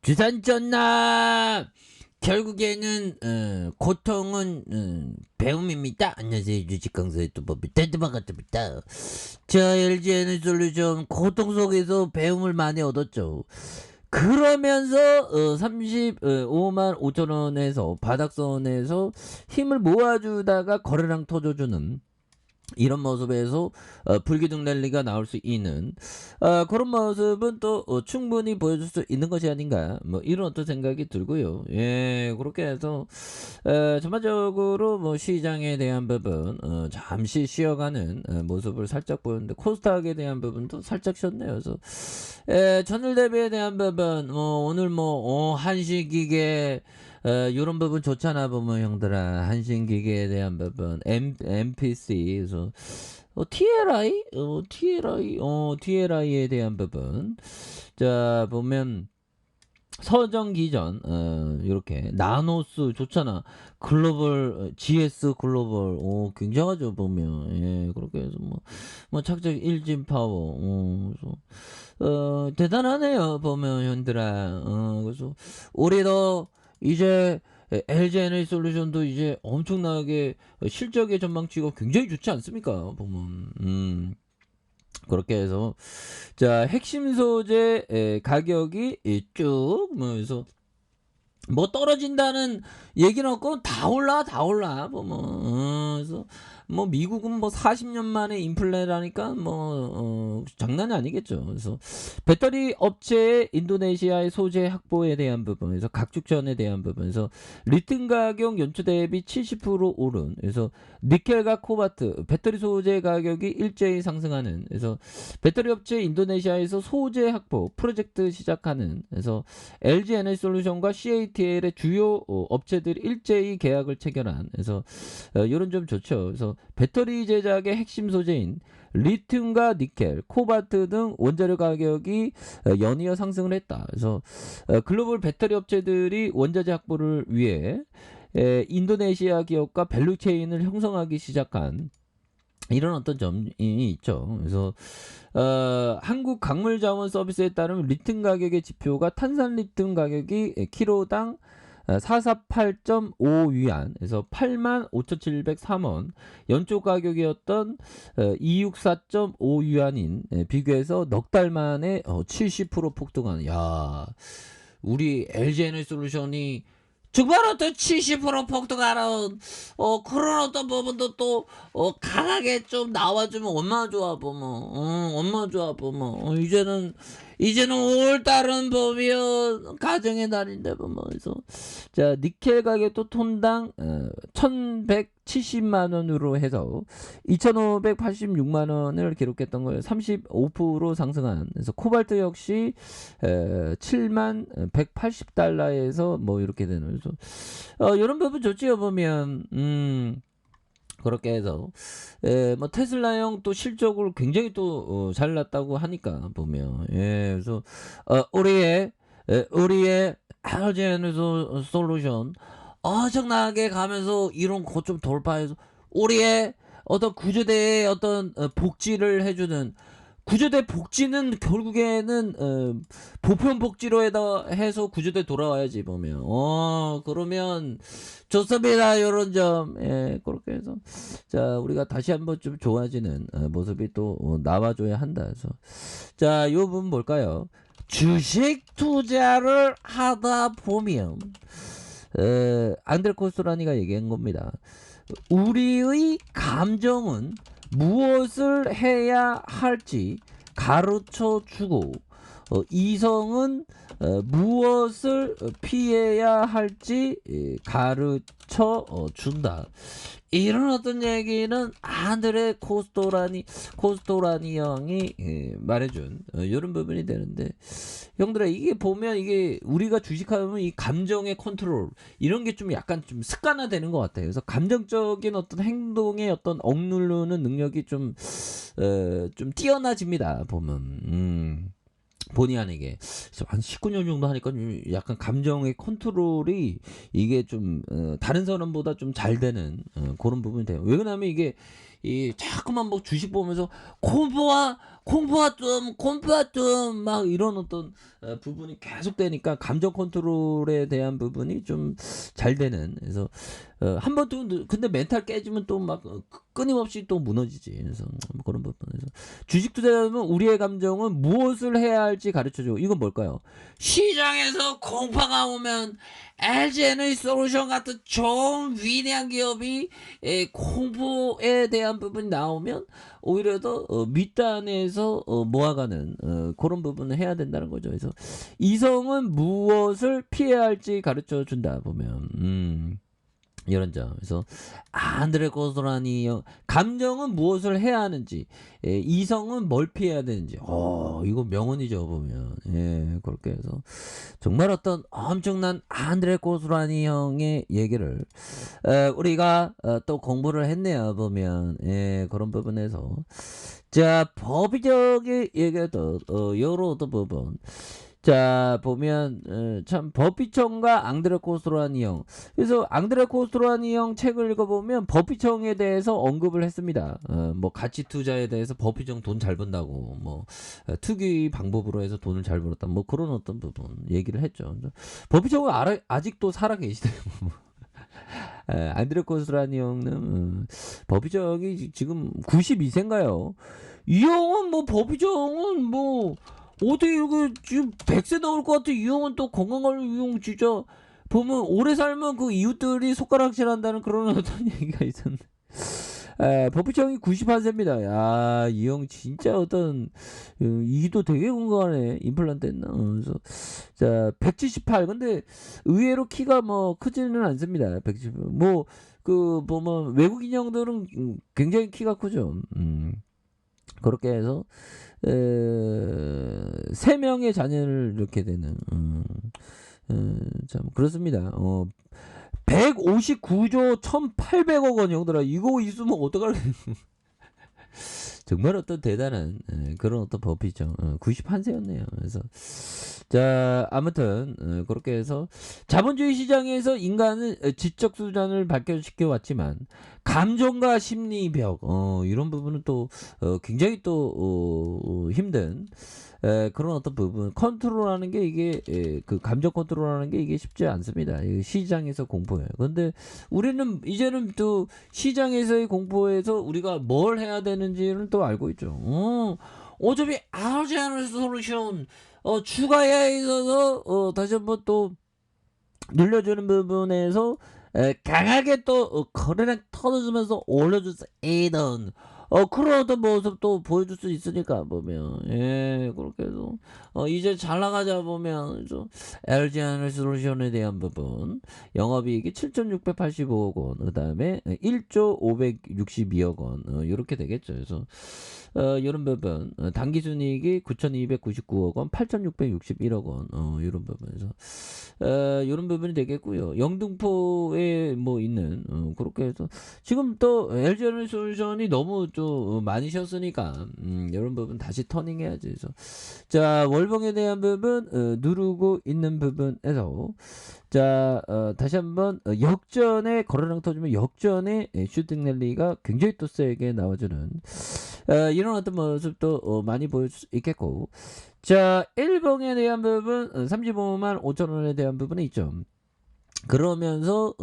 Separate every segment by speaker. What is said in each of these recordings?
Speaker 1: 주산 쩐나 결국에는 고통은 배움입니다. 안녕하세요, 주식강사의 뚜법이 텐트마가입니다. 자, LG 에너지솔루션 고통 속에서 배움을 많이 얻었죠. 그러면서 35만 5천 원에서 바닥선에서 힘을 모아주다가 거래량 터져주는 이런 모습에서 불기둥 랠리가 나올 수 있는 그런 모습은 또 충분히 보여줄 수 있는 것이 아닌가, 뭐 이런 어떤 생각이 들고요. 예, 그렇게 해서 전반적으로 뭐 시장에 대한 부분 잠시 쉬어가는 모습을 살짝 보였는데, 코스닥에 대한 부분도 살짝 쉬었네요. 그래서 전일 대비에 대한 부분, 오늘 한시기계 요런 부분 좋잖아 보면 형들아. 한신기계에 대한 부분 MPC, 그래서 TLI에 대한 부분. 자, 보면 서정기전 이렇게 나노스 좋잖아. 글로벌 GS 글로벌 굉장하죠 보면. 예, 그렇게 해서 뭐 착적 일진 파워 그래서 대단하네요 보면 형들아. 그래서 올해도 이제 LG 에너지솔루션도 이제 엄청나게 실적의 전망치가 굉장히 좋지 않습니까 보면. 그렇게 해서 자, 핵심 소재 가격이 쭉 그래서 뭐 떨어진다는 얘기는 없고 다 올라 보면. 그래서 뭐 미국은 뭐 40년 만에 인플레라니까 장난이 아니겠죠. 그래서 배터리 업체의 인도네시아의 소재 확보에 대한 부분에서 각축전에 대한 부분에서 리튬 가격 연초 대비 70% 오른, 그래서 니켈과 코발트 배터리 소재 가격이 일제히 상승하는, 그래서 배터리 업체 인도네시아에서 소재 확보 프로젝트 시작하는, 그래서 LG 에너지솔루션과 CATL의 주요 업체들이 일제히 계약을 체결한, 그래서 이런 점 좋죠. 그래서 배터리 제작의 핵심 소재인 리튬과 니켈, 코발트 등 원자료 가격이 연이어 상승을 했다. 그래서 글로벌 배터리 업체들이 원자재 확보를 위해 인도네시아 기업과 밸류체인을 형성하기 시작한 이런 어떤 점이 있죠. 그래서 한국 강물자원 서비스에 따르면 리튬 가격의 지표가 탄산 리튬 가격이 키로당 448.5위안, 그래서 85,703원, 연초 가격이었던 264.5위안인 비교해서 넉 달 만에 70% 폭등한. 야, 우리 LG 에너지솔루션이 정말 어떤 70% 폭등하는 그런 어떤 부분도 또 강하게 좀 나와주면 얼마나 좋아 보면. 얼마나 좋아 보면. 이제는 올 달은 보면 가정의 날인데 보면. 그래서 자, 니켈 가격도 톤당 1170만 원으로 해서 2586만 원을 기록했던 걸 35% 상승한. 그래서 코발트 역시 7만 180달러에서 뭐 이렇게 되는. 그래서 이런 부분 좋지요 보면. 그렇게 해서 뭐 테슬라형 또 실적을 굉장히 또 잘 났다고 하니까 보면. 예, 그래서 우리의 LG 에너지솔루션 엄청나게 가면서 이런 고점 돌파해서 우리의 어떤 구조대의 어떤 복지를 해주는, 구조대 복지는 결국에는 보편 복지로 해서 구조대 돌아와야지 보면. 그러면 좋습니다. 요런 점. 예, 그렇게 해서 자, 우리가 다시 한번 좀 좋아지는 모습이 또 나와줘야 한다. 그래서 자, 요 부분 뭘까요? 주식 투자를 하다 보면 안드레 코스토라니가 얘기한 겁니다. 우리의 감정은 무엇을 해야 할지 가르쳐 주고 이성은 무엇을 피해야 할지 가르쳐 준다. 이런 어떤 얘기는 안드레 코스토라니 형이 말해준 이런 부분이 되는데, 형들아, 이게 보면 이게 우리가 주식하면 이 감정의 컨트롤 이런 게 좀 약간 좀 습관화되는 것 같아요. 그래서 감정적인 어떤 행동의 어떤 억누르는 능력이 좀 뛰어나집니다 보면. 본의 아니게 한 19년 정도 하니까 약간 감정의 컨트롤이 이게 좀 다른 사람보다 좀 잘 되는 그런 부분이 돼요. 왜냐하면 이게 이 자꾸만 뭐 주식 보면서 공포와 뜸 막 이런 어떤 부분이 계속되니까 감정 컨트롤에 대한 부분이 좀 잘 되는. 그래서 한 번 또 근데 멘탈 깨지면 또 막 끊임없이 또 무너지지. 그래서 뭐 그런 부분에서 주식 투자하면 우리의 감정은 무엇을 해야 할지 가르쳐 줘. 이건 뭘까요? 시장에서 공파가 오면 LG 에너지솔루션 같은 좋은 위대한 기업이 공포에 대한 부분이 나오면 오히려 더 밑단에서 모아가는 그런 부분을 해야 된다는 거죠. 그래서 이성은 무엇을 피해야 할지 가르쳐 준다 보면 이런 점. 그래서 안드레 고스라니 형 감정은 무엇을 해야 하는지, 이성은 뭘 피해야 되는지. 이거 명언이죠 보면. 예, 그렇게 해서 정말 어떤 엄청난 안드레 고스라니 형의 얘기를 우리가 또 공부를 했네요 보면. 예, 그런 부분에서 자 법의적인 얘기도 여러 어떤 부분. 자 보면 참 버피청과 앙드레 코스트라니 형. 그래서 앙드레 코스트라니 형 책을 읽어보면 버피청에 대해서 언급을 했습니다. 뭐 가치 투자에 대해서 버피청 돈 잘 번다고 뭐 투기 방법으로 해서 돈을 잘 벌었다 뭐 그런 어떤 부분 얘기를 했죠. 버피청은 아직도 살아 계시대요. 앙드레 코스트라니 형은 버피청이 지금 92세인가요? 이 형은 뭐 버피청은 뭐 어떻게 이거 지금 100세 넘을 것 같아. 이 형은 또 건강관리 이 형 진짜 보면 오래 살면 그 이웃들이 손가락질한다는 그런 어떤 얘기가 있었는데 버피청이 91세입니다. 야, 이 형 진짜 어떤 이도 되게 건강하네. 임플란트 했나? 그래서 자 178. 근데 의외로 키가 뭐 크지는 않습니다. 178. 뭐 그 보면 외국인 형들은 굉장히 키가 크죠. 그렇게 해서 3명의 자녀를 이렇게 되는 참 그렇습니다. 159조 1800억 원 형들아 이거 있으면 어떡할래. 정말 어떤 대단한 그런 어떤 법이죠. 91세였네요. 그래서 자 아무튼 그렇게 해서 자본주의 시장에서 인간은 지적 수단을 발전시켜 왔지만 감정과 심리 벽 이런 부분은 또 굉장히 또 힘든 그런 어떤 부분 컨트롤하는 게 이게 그 감정 컨트롤하는 게 이게 쉽지 않습니다. 시장에서 공포예요. 그런데 우리는 이제는 또 시장에서의 공포에서 우리가 뭘 해야 되는지를 또 알고 있죠. 어차피 알지 않을 솔루션 추가해야 있어서 다시 한번 또 늘려주는 부분에서 강하게 또 거래량 터져주면서 올려주세요. 그런 어떤 모습도 보여줄 수 있으니까 보면 그렇게 해서 이제 잘 나가자 보면 좀 LG 에너지솔루션에 대한 부분 영업이익이 7,685억 원, 그 다음에 1조 562억 원 이렇게 되겠죠. 그래서 이런 부분 당기순이익이 9,299억 원, 8,661억 원 이런 부분에서 이런 부분이 되겠고요. 영등포에 뭐 있는 그렇게 해서 지금 또 LG 에너지솔루션이 너무 좀 많이 쉬었으니까 이런 부분 다시 터닝해야지. 그래서 자 월봉에 대한 부분 누르고 있는 부분에서 자 다시 한번 역전에 거래량 터지면 역전에 슈팅 랠리가 굉장히 또 세게 나와주는 이런 어떤 모습도 많이 보일 수 있겠고 자 1봉에 대한 부분 35만 5천 원에 대한 부분이 있죠. 그러면서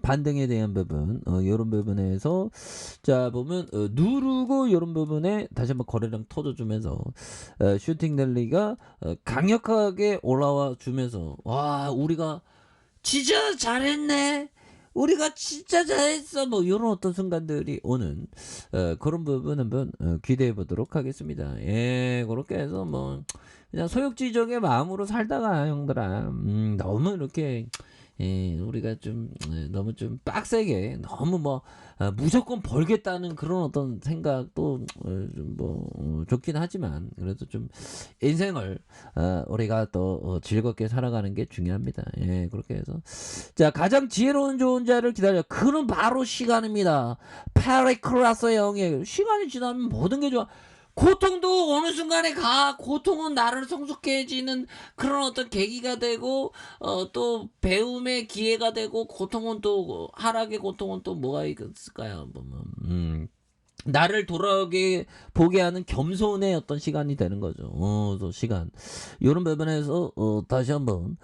Speaker 1: 반등에 대한 부분 요런 부분에서 자 보면 누르고 요런 부분에 다시 한번 거래량 터져주면서 슈팅 랠리가 강력하게 올라와 주면서 와 우리가 진짜 잘했네 우리가 진짜 잘했어 뭐 요런 어떤 순간들이 오는 그런 부분 한번 기대해 보도록 하겠습니다. 예 그렇게 해서 뭐 그냥 소욕지적의 마음으로 살다가 형들아 너무 이렇게 우리가 좀 너무 좀 빡세게 너무 뭐 무조건 벌겠다는 그런 어떤 생각도 좀뭐 좋긴 하지만 그래도 좀 인생을 우리가 또 즐겁게 살아가는 게 중요합니다. 예, 그렇게 해서 자 가장 지혜로운 좋은 자를 기다려. 그는 바로 시간입니다. 파리클라스 형의 시간이 지나면 모든 게 좋아. 고통도 어느 순간에 가. 고통은 나를 성숙해지는 그런 어떤 계기가 되고 또 배움의 기회가 되고 고통은 또 하락의 고통은 또 뭐가 있을까요? 보면 나를 돌아오게 보게 하는 겸손의 어떤 시간이 되는 거죠. 또 시간. 요런 부분에서 다시 한번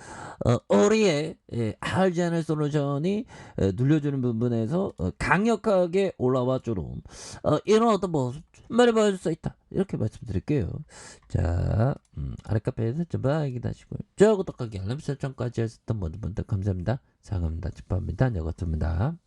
Speaker 1: 우리의 알지 않을 솔루션이 눌려주는 부분에서 강력하게 올라와 주는 이런 어떤 모습 충분히 보여줄 수 있다. 이렇게 말씀드릴게요. 자, 아랫카페에서 좀 확인하시고요. 좋아요, 구독하기, 알람 설정까지 하셨던 모든 분들 감사합니다. 사랑합니다. 축하합니다. 안녕하습니다